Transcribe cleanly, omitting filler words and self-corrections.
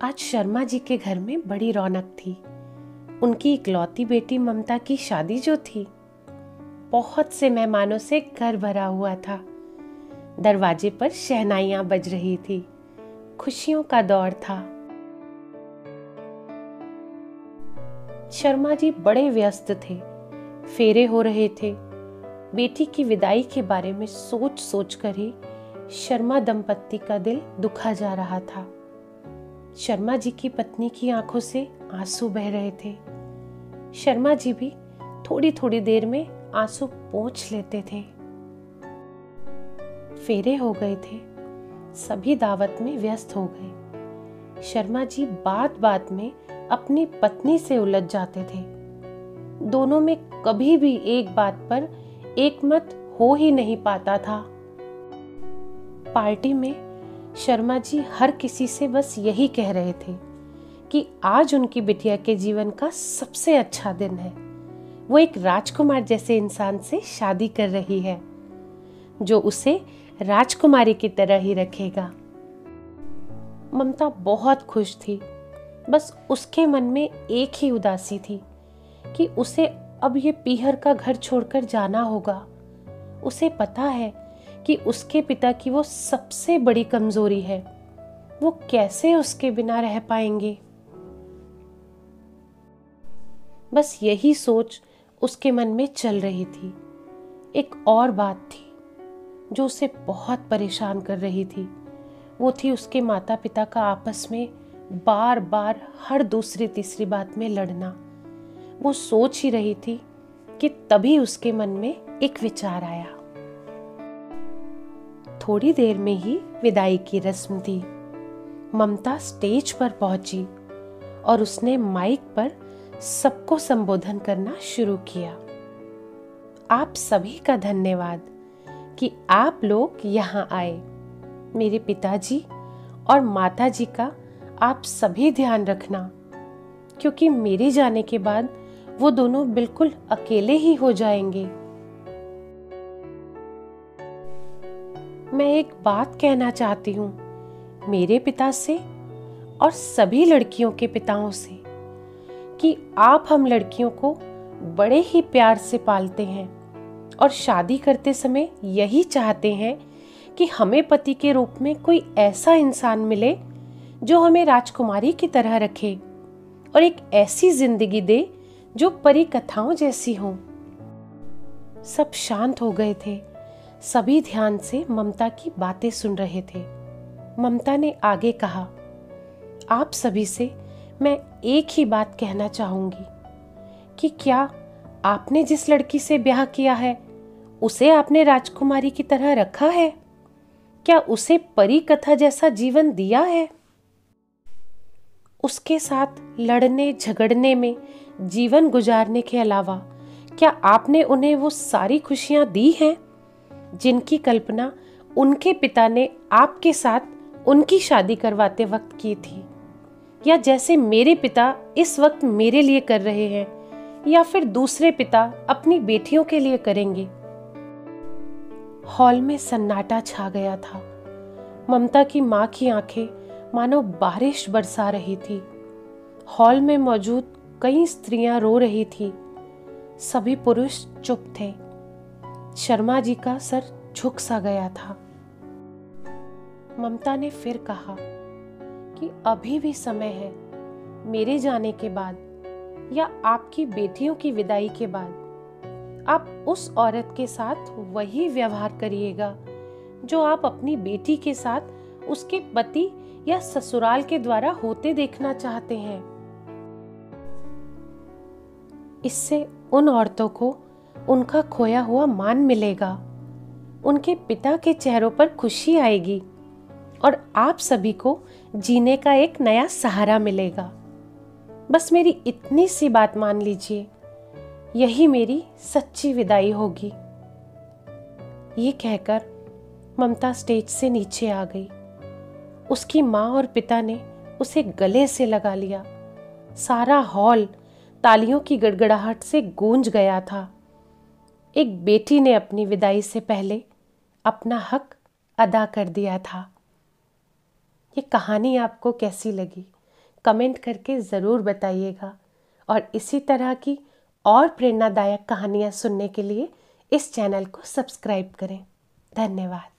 आज शर्मा जी के घर में बड़ी रौनक थी। उनकी इकलौती बेटी ममता की शादी जो थी, बहुत से मेहमानों से घर भरा हुआ था। दरवाजे पर शहनाइयां बज रही थी। खुशियों का दौर था। शर्मा जी बड़े व्यस्त थे। फेरे हो रहे थे। बेटी की विदाई के बारे में सोच सोच कर ही शर्मा दंपत्ति का दिल दुखा जा रहा था। शर्मा जी की पत्नी की आंखों से आंसू बह रहे थे। शर्मा जी भी थोड़ी थोड़ी देर में आंसू पोंछ लेते थे। फेरे हो गए थे। सभी दावत में व्यस्त हो गए। शर्मा जी बात बात में अपनी पत्नी से उलझ जाते थे। दोनों में कभी भी एक बात पर एक मत हो ही नहीं पाता था। पार्टी में शर्मा जी हर किसी से बस यही कह रहे थे कि आज उनकी बिटिया के जीवन का सबसे अच्छा दिन है। वो एक राजकुमार जैसे इंसान से शादी कर रही है, जो उसे राजकुमारी की तरह ही रखेगा। ममता बहुत खुश थी। बस उसके मन में एक ही उदासी थी कि उसे अब ये पीहर का घर छोड़कर जाना होगा। उसे पता है कि उसके पिता की वो सबसे बड़ी कमजोरी है। वो कैसे उसके बिना रह पाएंगे। बस यही सोच उसके मन में चल रही थी। एक और बात थी जो उसे बहुत परेशान कर रही थी। वो थी उसके माता पिता का आपस में बार बार हर दूसरी तीसरी बात में लड़ना। वो सोच ही रही थी कि तभी उसके मन में एक विचार आया। थोड़ी देर में ही विदाई की रस्म थी। ममता स्टेज पर पहुंची और उसने माइक पर सबको संबोधन करना शुरू किया। आप सभी का धन्यवाद कि आप लोग यहाँ आए। मेरे पिताजी और माताजी का आप सभी ध्यान रखना, क्योंकि मेरे जाने के बाद वो दोनों बिल्कुल अकेले ही हो जाएंगे। मैं एक बात कहना चाहती हूँ मेरे पिता से और सभी लड़कियों के पिताओं से कि आप हम लड़कियों को बड़े ही प्यार से पालते हैं और शादी करते समय यही चाहते हैं कि हमें पति के रूप में कोई ऐसा इंसान मिले जो हमें राजकुमारी की तरह रखे और एक ऐसी जिंदगी दे जो परी कथाओं जैसी हो। सब शांत हो गए थे। सभी ध्यान से ममता की बातें सुन रहे थे। ममता ने आगे कहा, आप सभी से मैं एक ही बात कहना चाहूंगी कि क्या आपने जिस लड़की से ब्याह किया है उसे आपने राजकुमारी की तरह रखा है? क्या उसे परी कथा जैसा जीवन दिया है? उसके साथ लड़ने झगड़ने में जीवन गुजारने के अलावा क्या आपने उन्हें वो सारी खुशियां दी हैं जिनकी कल्पना उनके पिता ने आपके साथ उनकी शादी करवाते वक्त की थी, या जैसे मेरे पिता इस वक्त मेरे लिए कर रहे हैं, या फिर दूसरे पिता अपनी बेटियों के लिए करेंगे? हॉल में सन्नाटा छा गया था। ममता की मां की आंखें मानो बारिश बरसा रही थी। हॉल में मौजूद कई स्त्रियां रो रही थी। सभी पुरुष चुप थे। शर्मा जी का सर झुक सा गया था। ममता ने फिर कहा कि अभी भी समय है। मेरे जाने के बाद या आपकी बेटियों की विदाई के बाद आप उस औरत के साथ वही व्यवहार करिएगा जो आप अपनी बेटी के साथ उसके पति या ससुराल के द्वारा होते देखना चाहते हैं। इससे उन औरतों को उनका खोया हुआ मान मिलेगा। उनके पिता के चेहरों पर खुशी आएगी और आप सभी को जीने का एक नया सहारा मिलेगा। बस मेरी इतनी सी बात मान लीजिए। यही मेरी सच्ची विदाई होगी। ये कहकर ममता स्टेज से नीचे आ गई। उसकी माँ और पिता ने उसे गले से लगा लिया। सारा हॉल तालियों की गड़गड़ाहट से गूंज गया था। एक बेटी ने अपनी विदाई से पहले अपना हक अदा कर दिया था। ये कहानी आपको कैसी लगी? कमेंट करके ज़रूर बताइएगा और इसी तरह की और प्रेरणादायक कहानियाँ सुनने के लिए इस चैनल को सब्सक्राइब करें। धन्यवाद।